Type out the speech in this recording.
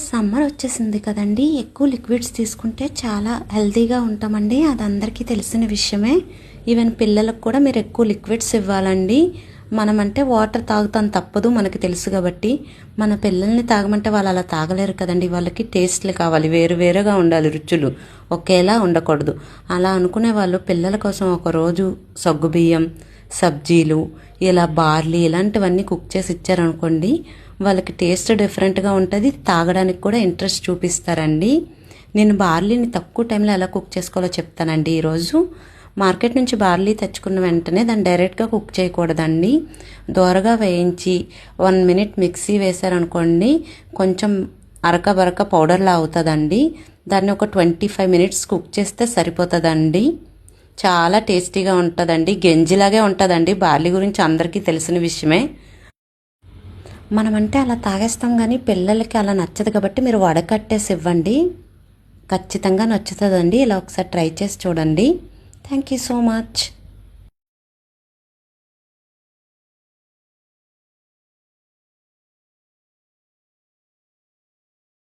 Summer వచ్చేసింది కదండి. ఎక్కువ లిక్విడ్స్ తీసుకుంటే చాలా హెల్తీగా ఉంటామండి. అది అందరికీ తెలిసిన విషయమే. ఈవెన్ పిల్లలకు కూడా మీరు ఎక్కువ లిక్విడ్స్ ఇవ్వాలండి. మనమంటే వాటర్ తాగుతాం తప్పదు, మనకి తెలుసు కాబట్టి. మన పిల్లల్ని తాగమంటే వాళ్ళు అలా తాగలేరు కదండి. వాళ్ళకి టేస్ట్లు కావాలి, వేరు వేరుగా ఉండాలి, రుచులు ఒకేలా ఉండకూడదు. అలా అనుకునే వాళ్ళు పిల్లల కోసం ఒకరోజు సగ్గుబియ్యం, సబ్జీలు, ఇలా బార్లీ ఇలాంటివన్నీ కుక్ చేసి ఇచ్చారనుకోండి, వాళ్ళకి టేస్ట్ డిఫరెంట్గా ఉంటుంది, తాగడానికి కూడా ఇంట్రెస్ట్ చూపిస్తారండి. నేను బార్లీని తక్కువ టైంలో ఎలా కుక్ చేసుకోవాలో చెప్తానండి ఈరోజు. మార్కెట్ నుంచి బార్లీ తెచ్చుకున్న వెంటనే దాన్ని డైరెక్ట్గా కుక్ చేయకూడదండి. దోరగా వేయించి 1 మినిట్ మిక్సీ వేశారనుకోండి, కొంచెం అరక బరక పౌడర్లా అవుతుందండి. దాన్ని ఒక 25 మినిట్స్ కుక్ చేస్తే సరిపోతుందండి. చాలా టేస్టీగా ఉంటుందండి, గంజిలాగే ఉంటుందండి. బార్లీ గురించి అందరికీ తెలిసిన విషయమే. మనమంటే అలా తాగేస్తాం, కానీ పిల్లలకి అలా నచ్చదు కాబట్టి మీరు వడకట్టేసి ఇవ్వండి, ఖచ్చితంగా నచ్చుతుందండి. ఇలా ఒకసారి ట్రై చేసి చూడండి. Thank you so much.